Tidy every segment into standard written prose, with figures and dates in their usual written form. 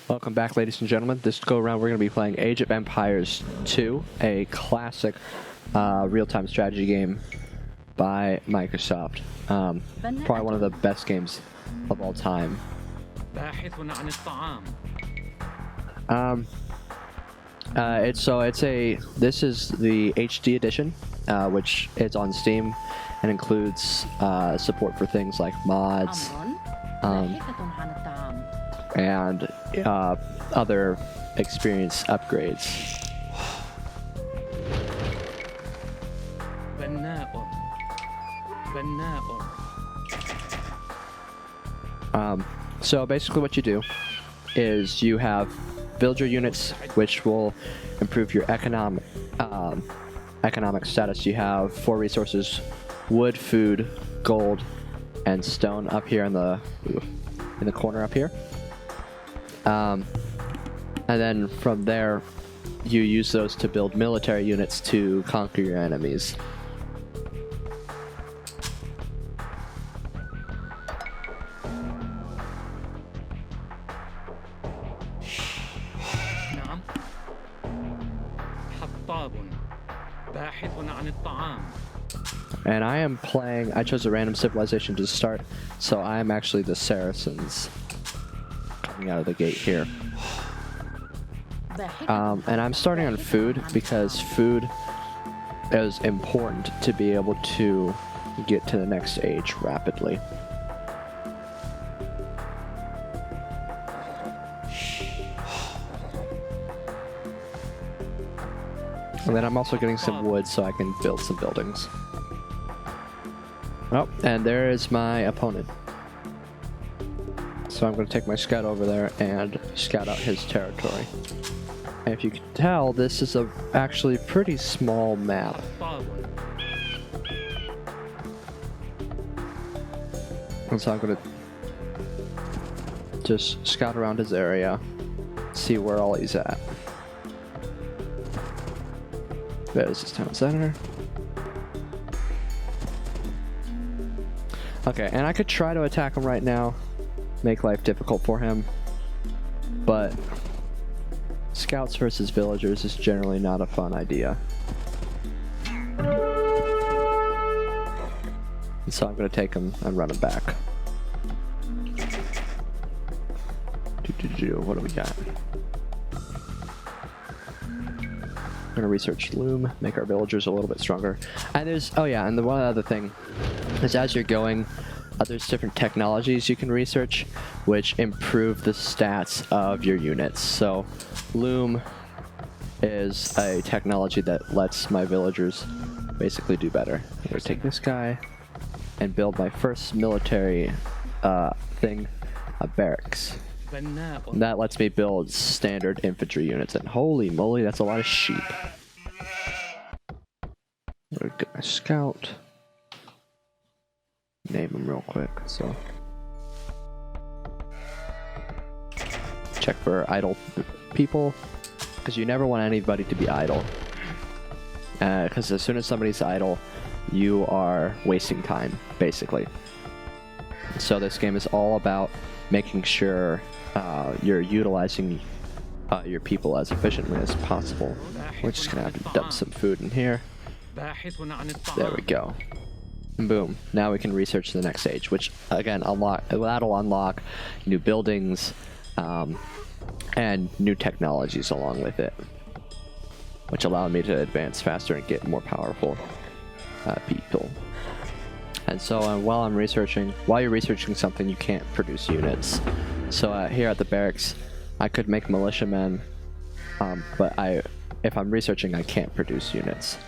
Welcome back, ladies and gentlemen. This go around, we're going to be playing Age of Empires 2, a classic real-time strategy game by Microsoft. Probably one of the best games of all time. This is the HD edition, which is on Steam and includes support for things like mods and other experience upgrades. So basically what you do is you have villager units which will improve your economic status. You have 4 resources: wood, food, gold, and stone up here in the corner up here. And then from there, you use those to build military units to conquer your enemies. And I chose a random civilization to start, so I am actually the Saracens coming out of the gate here. And I'm starting on food because food is important to be able to get to the next age rapidly. And then I'm also getting some wood so I can build some buildings. Oh, and there is my opponent. So I'm going to take my scout over there and scout out his territory. And if you can tell, this is actually pretty small map. And so I'm going to just scout around his area, see where all he's at. There's his town center. Okay, and I could try to attack him right now, make life difficult for him, but scouts versus villagers is generally not a fun idea. And so I'm going to take him and run him back. What do we got? I'm gonna research loom, make our villagers a little bit stronger. And and the one other thing is, as you're going, there's different technologies you can research which improve the stats of your units. So loom is a technology that lets my villagers basically do better. I'm gonna take this guy and build my first military thing, a barracks. And that lets me build standard infantry units, and holy moly, that's a lot of sheep. I'm gonna get my scout. Name him real quick, so. Check for idle people, because you never want anybody to be idle. Because as soon as somebody's idle, you are wasting time, basically. So this game is all about making sure you're utilizing your people as efficiently as possible. We're just gonna have to dump some food in here. There we go. Boom. Now we can research the next age, which again that'll unlock new buildings and new technologies along with it, which allow me to advance faster and get more powerful people. And so while you're researching something, you can't produce units. So here at the barracks, I could make militiamen, but if I'm researching, I can't produce units.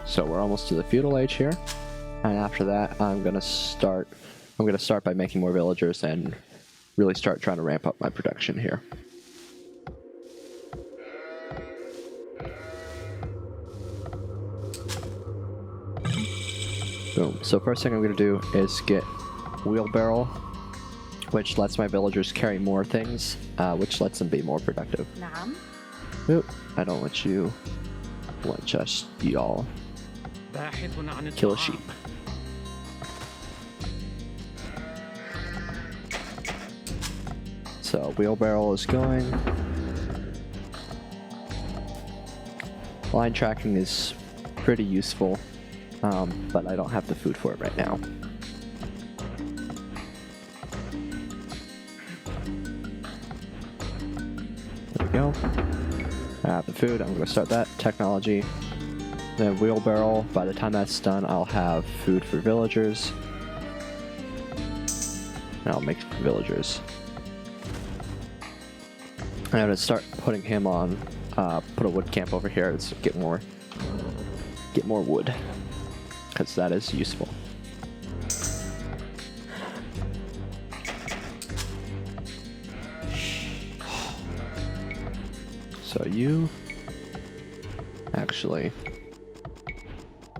So we're almost to the feudal age here, and after that, I'm gonna start by making more villagers and really start trying to ramp up my production here. Boom. So first thing I'm going to do is get wheelbarrow, which lets my villagers carry more things, which lets them be more productive. نعم. Oop, I don't want you. I want just y'all. Kill a sheep. So wheelbarrow is going. Line tracking is pretty useful, but I don't have the food for it right now. There we go. I have the food. I'm going to start that. Technology. Then wheelbarrow. By the time that's done, I'll have food for villagers. And I'll make villagers. I'm going to start putting him on. Put a wood camp over here. Let's get more wood, because that is useful. So you actually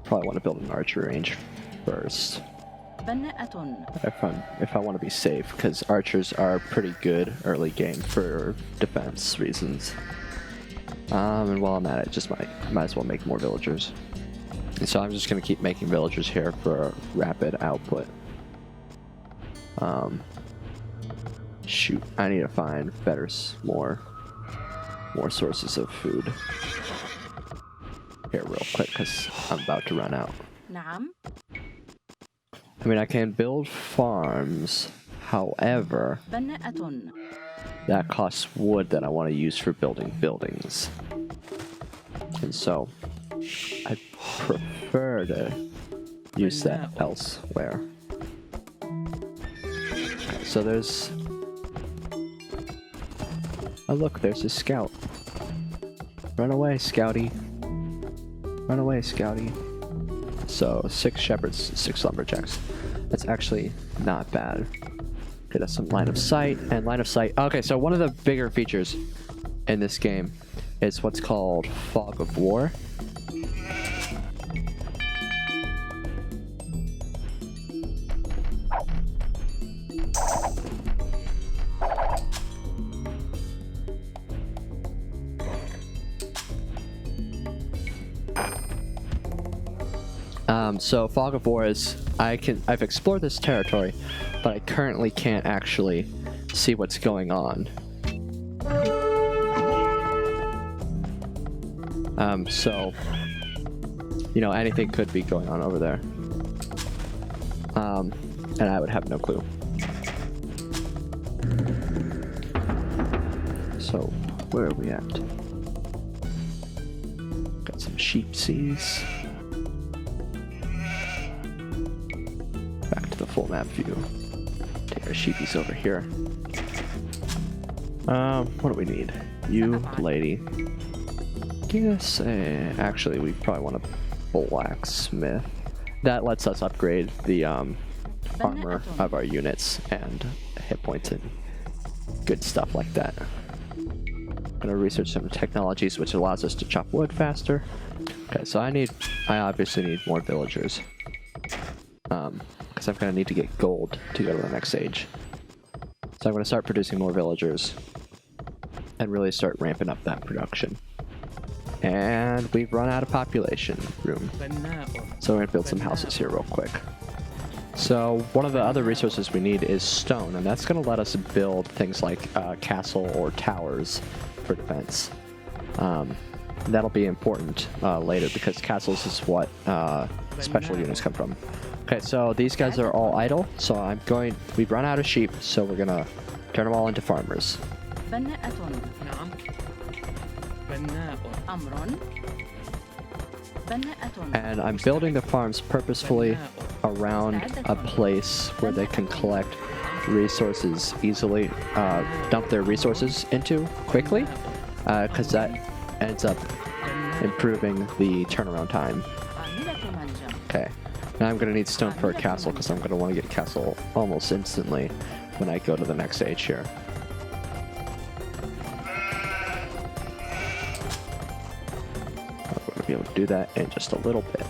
probably want to build an archery range first. If I want to be safe, because archers are pretty good early game for defense reasons. And while I'm at it, just might as well make more villagers. And so I'm just gonna keep making villagers here for rapid output. Shoot, I need to find better, more sources of food here real quick, because I'm about to run out. I mean, I can build farms, however, that costs wood that I want to use for building buildings. And so, I prefer to use that elsewhere. Okay, so there's... Oh look, there's a scout. Run away, Scouty. Run away, Scouty. So, 6 shepherds, 6 lumberjacks. That's actually not bad. Okay, that's some line of sight, and line of sight. Okay, so one of the bigger features in this game is what's called Fog of War. So Fog of War is, I've explored this territory, but I currently can't actually see what's going on. So, you know, anything could be going on over there. And I would have no clue. So, where are we at? Got some sheepsies. Back to the full map view. Take our sheepies over here. What do we need? You, lady. Guess, actually, we probably want a blacksmith. That lets us upgrade the armor of our units and hit points and good stuff like that. Gonna research some technologies which allows us to chop wood faster. Okay, so I obviously need more villagers. Because I'm gonna need to get gold to go to the next age. So I'm gonna start producing more villagers and really start ramping up that production. And we've run out of population room. So we're gonna build some houses here real quick. So one of the other resources we need is stone, and that's gonna let us build things like castle or towers for defense. That'll be important later, because castles is what special units come from. Okay, so these guys are all idle, so we've run out of sheep, so we're gonna turn them all into farmers. And I'm building the farms purposefully around a place where they can collect resources easily, dump their resources into quickly, because that ends up improving the turnaround time. Okay, now I'm going to need stone for a castle, because I'm going to want to get a castle almost instantly when I go to the next stage here. I'm going to be able to do that in just a little bit.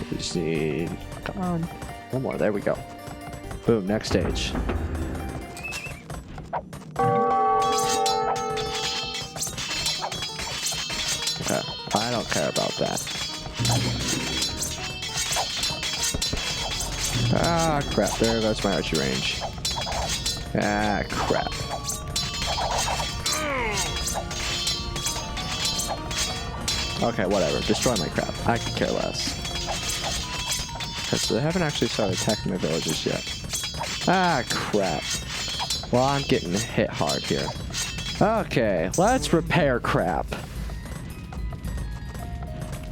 We just need... Come on. One more. There we go. Boom. Next stage. Okay. I don't care about that. Ah, crap. There goes my archery range. Ah, crap. Okay, whatever. Destroy my crap. I could care less. Okay, so they haven't actually started attacking my villagers yet. Ah, crap. Well, I'm getting hit hard here. Okay, let's repair crap.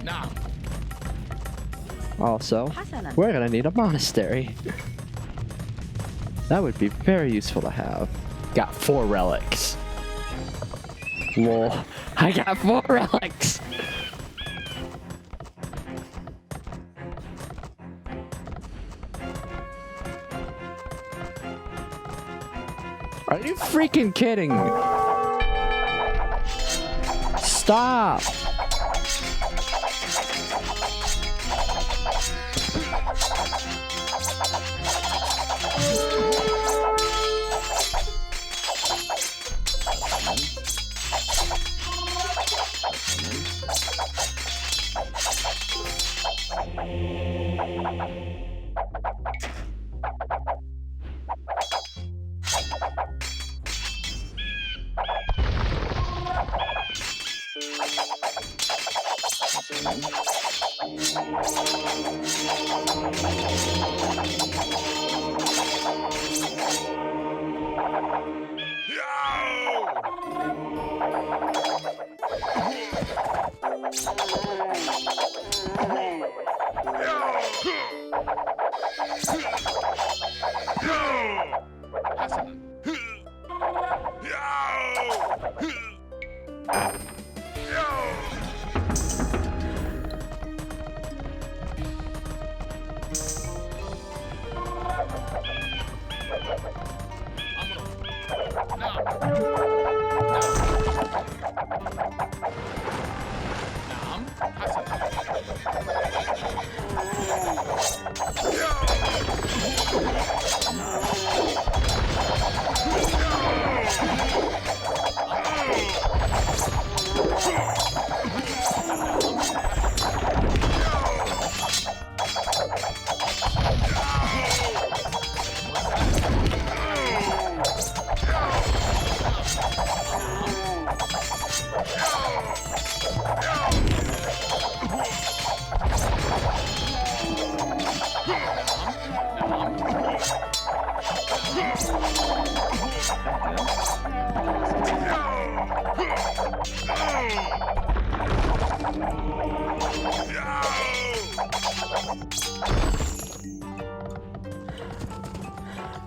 نعم. Also, we're gonna need a monastery. That would be very useful to have. Got 4 relics. Lol. I got 4 relics! Are you freaking kidding me? Stop!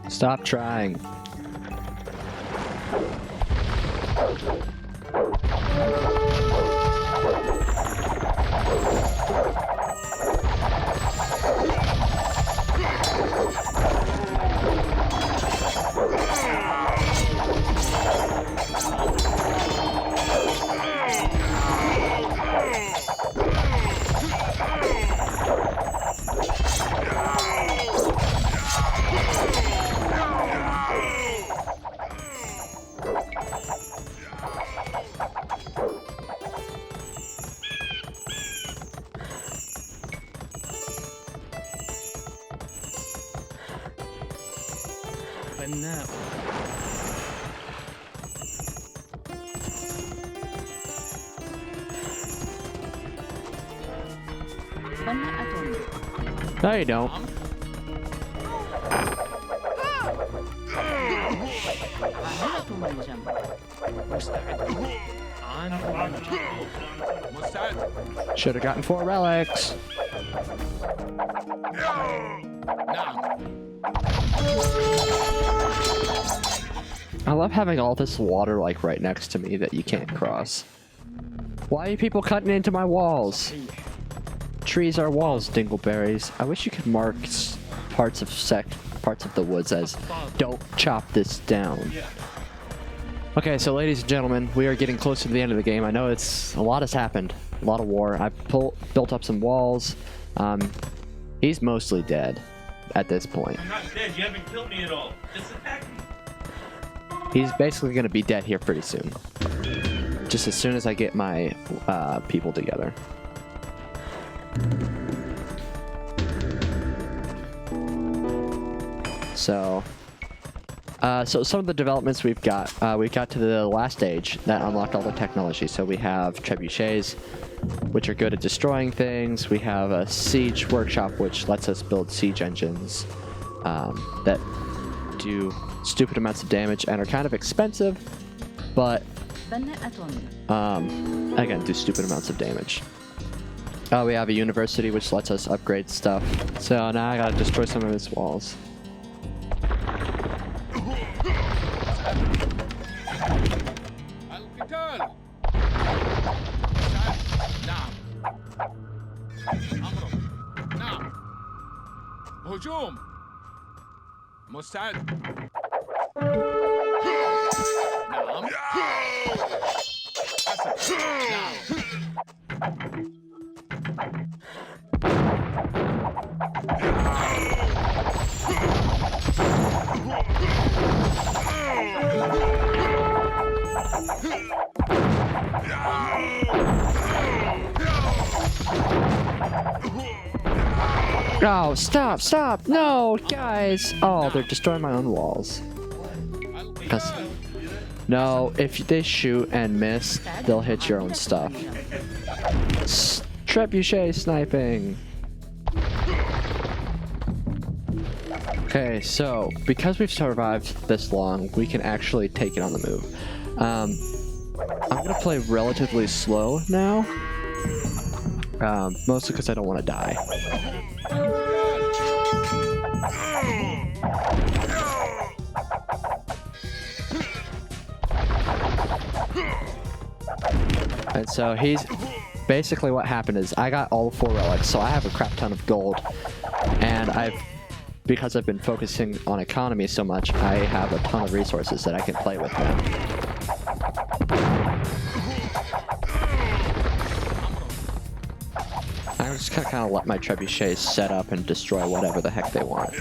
Stop trying. بناء. No, you don't. Should have gotten 4 relics. I love having all this water like right next to me that you can't cross. Why are you people cutting into my walls? Trees are walls, dingleberries. I wish you could mark parts of the woods as don't chop this down. Okay, so ladies and gentlemen, we are getting close to the end of the game. I know a lot has happened. A lot of war. I've built up some walls. He's mostly dead at this point. I'm not dead. You haven't killed me at all. Just attack me. He's basically going to be dead here pretty soon. just as soon as I get my people together. So some of the developments we got to the last stage that unlocked all the technology. So we have trebuchets, which are good at destroying things. We have a siege workshop, which lets us build siege engines that do stupid amounts of damage and are kind of expensive, but again, do stupid amounts of damage. We have a university, which lets us upgrade stuff. So now I gotta destroy some of its walls. القتال. نعم. أمر. نعم. هجوم. مستعد. نعم. حسن. نعم. Oh, stop! No, guys! Oh, they're destroying my own walls. Because no, if they shoot and miss, they'll hit your own stuff. Trebuchet sniping. Okay, so because we've survived this long, we can actually take it on the move. I'm gonna play relatively slow now, mostly because I don't want to die. And so basically what happened is I got all 4 relics, so I have a crap ton of gold, and because I've been focusing on economy so much, I have a ton of resources that I can play with now. I'm just gonna kind of let my trebuchets set up and destroy whatever the heck they want.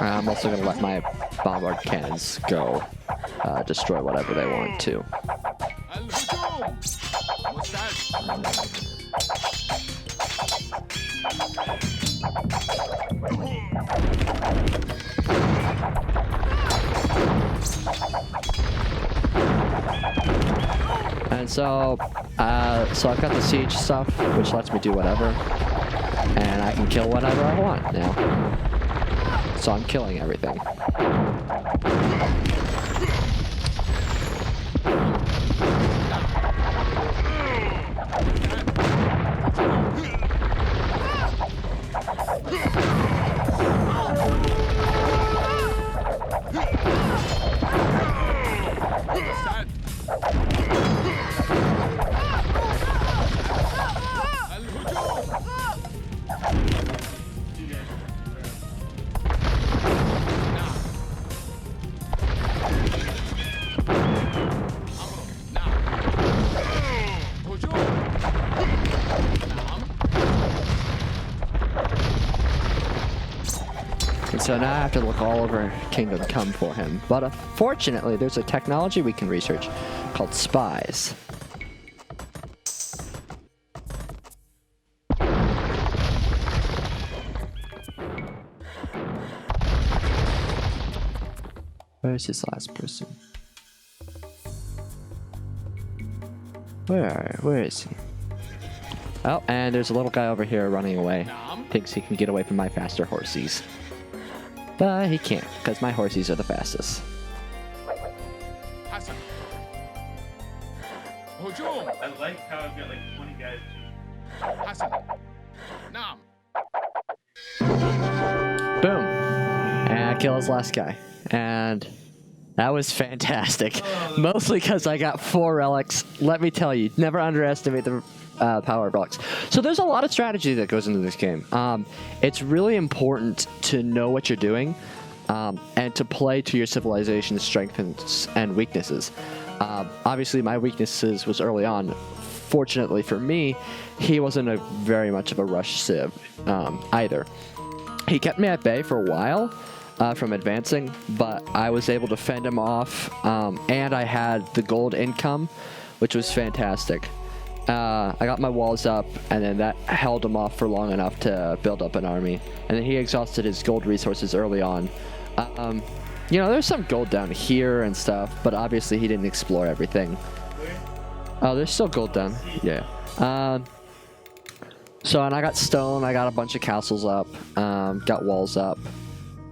I'm also gonna let my bombard cannons go destroy whatever they want to. And so I've got the siege stuff, which lets me do whatever, and I can kill whatever I want now. So I'm killing everything. So now I have to look all over Kingdom Come for him. But fortunately, there's a technology we can research called spies. Where's his last person? Where is he? Oh, and there's a little guy over here running away. Thinks he can get away from my faster horsies. But he can't, because my horsies are the fastest. I like how I've got like 20 guys. Boom! And I kill his last guy. And that was fantastic. Mostly because I got 4 relics. Let me tell you, never underestimate the power of relics. So there's a lot of strategy that goes into this game. It's really important to know what you're doing and to play to your civilization's strengths and weaknesses. Obviously, my weaknesses was early on fortunately for me, he wasn't a very much of a rush civ either. He kept me at bay for a while from advancing, but I was able to fend him off, and I had the gold income, which was fantastic. I got my walls up, and then that held him off for long enough to build up an army. And then he exhausted his gold resources early on. You know, there's some gold down here and stuff, but obviously he didn't explore everything. Oh, there's still gold down. Yeah. So, and I got stone. I got a bunch of castles up. Got walls up.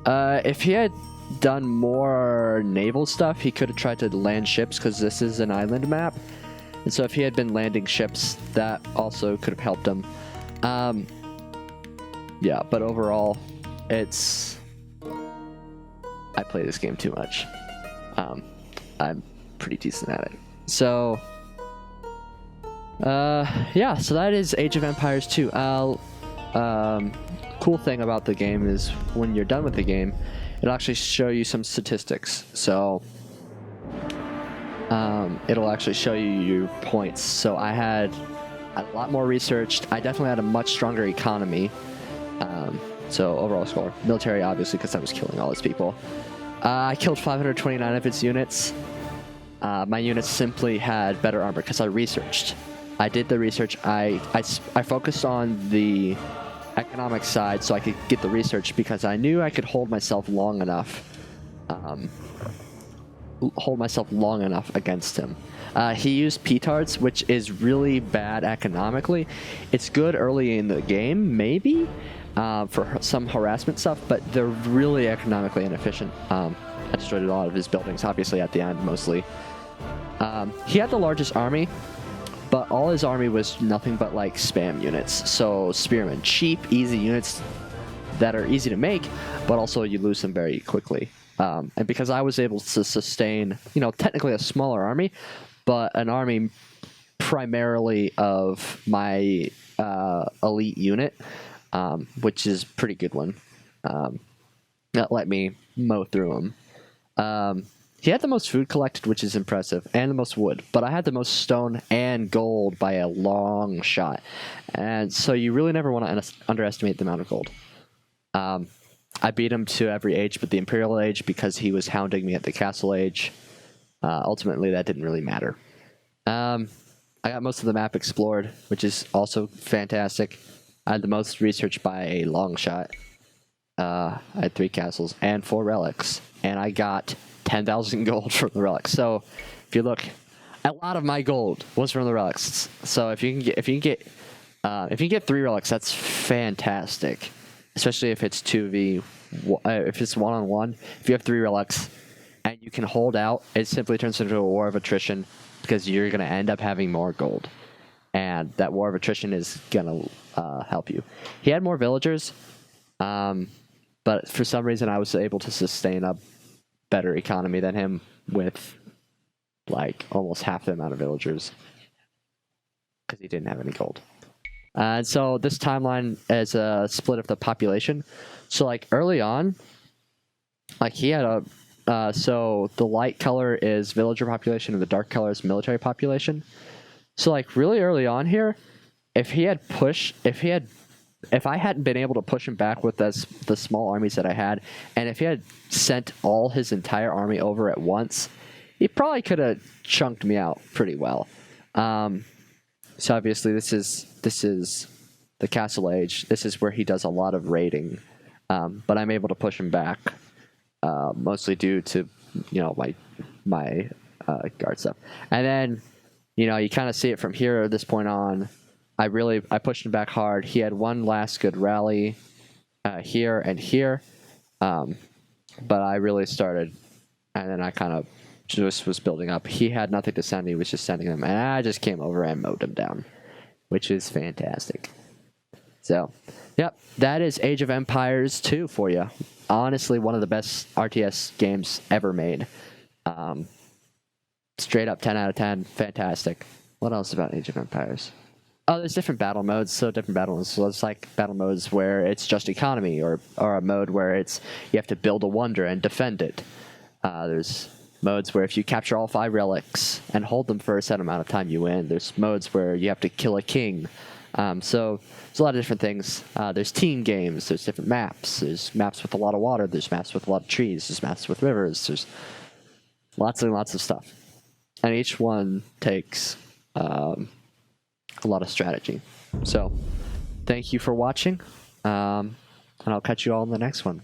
If he had done more naval stuff, he could have tried to land ships, because this is an island map. And so if he had been landing ships, that also could have helped him. Yeah, but overall, it's... I play this game too much. I'm pretty decent at it. So... yeah, so that is Age of Empires 2. Cool thing about the game is when you're done with the game, it'll actually show you some statistics. So... it'll actually show you your points. So I had a lot more researched. I definitely had a much stronger economy. So overall score. Military, obviously, because I was killing all these people. I killed 529 of its units. My units simply had better armor because I researched. I did the research. I focused on the economic side so I could get the research, because I knew I could hold myself long enough. Against him. He used petards, which is really bad economically. It's good early in the game, maybe, for some harassment stuff, but they're really economically inefficient. I destroyed a lot of his buildings, obviously at the end, mostly. He had the largest army, but all his army was nothing but like spam units. So spearmen, cheap, easy units that are easy to make, but also you lose them very quickly. And because I was able to sustain, you know, technically a smaller army, but an army primarily of my elite unit, which is a pretty good one, that let me mow through them. He had the most food collected, which is impressive, and the most wood, but I had the most stone and gold by a long shot. And so you really never want to underestimate the amount of gold. I beat him to every age but the Imperial Age, because he was hounding me at the Castle Age. Ultimately, that didn't really matter. I got most of the map explored, which is also fantastic. I had the most research by a long shot. I had 3 castles and 4 relics, and I got 10,000 gold from the relics. So, if you look, a lot of my gold was from the relics. So if you can get 3 relics, that's fantastic. Especially if it's 2v, if it's 1-on-1. If you have 3 relics and you can hold out, it simply turns into a war of attrition, because you're going to end up having more gold. And that war of attrition is going to help you. He had more villagers, but for some reason I was able to sustain a better economy than him with like almost half the amount of villagers, because he didn't have any gold. And so this timeline is a split of the population. So like early on, like he had a, so the light color is villager population and the dark color is military population. So like really early on here, if I hadn't been able to push him back with the small armies that I had, and if he had sent all his entire army over at once, he probably could have chunked me out pretty well. So obviously this is the Castle Age. This is where he does a lot of raiding, but I'm able to push him back, mostly due to, you know, my guard stuff. And then, you know, you kind of see it from here at this point on. I pushed him back hard. He had one last good rally here and here, but I really started, and then I kind of just was building up. He had nothing to send. He was just sending them, and I just came over and mowed him down, which is fantastic. So, yep, that is Age of Empires 2 for you. Honestly, one of the best RTS games ever made. Straight up 10 out of 10. Fantastic. What else about Age of Empires? Oh, there's different battle modes. So different battle modes. So it's like battle modes where it's just economy, or a mode where it's you have to build a wonder and defend it. There's modes where if you capture all 5 relics and hold them for a set amount of time, you win. There's modes where you have to kill a king. So there's a lot of different things. There's team games. There's different maps. There's maps with a lot of water. There's maps with a lot of trees. There's maps with rivers. There's lots and lots of stuff. And each one takes a lot of strategy. So thank you for watching. And I'll catch you all in the next one.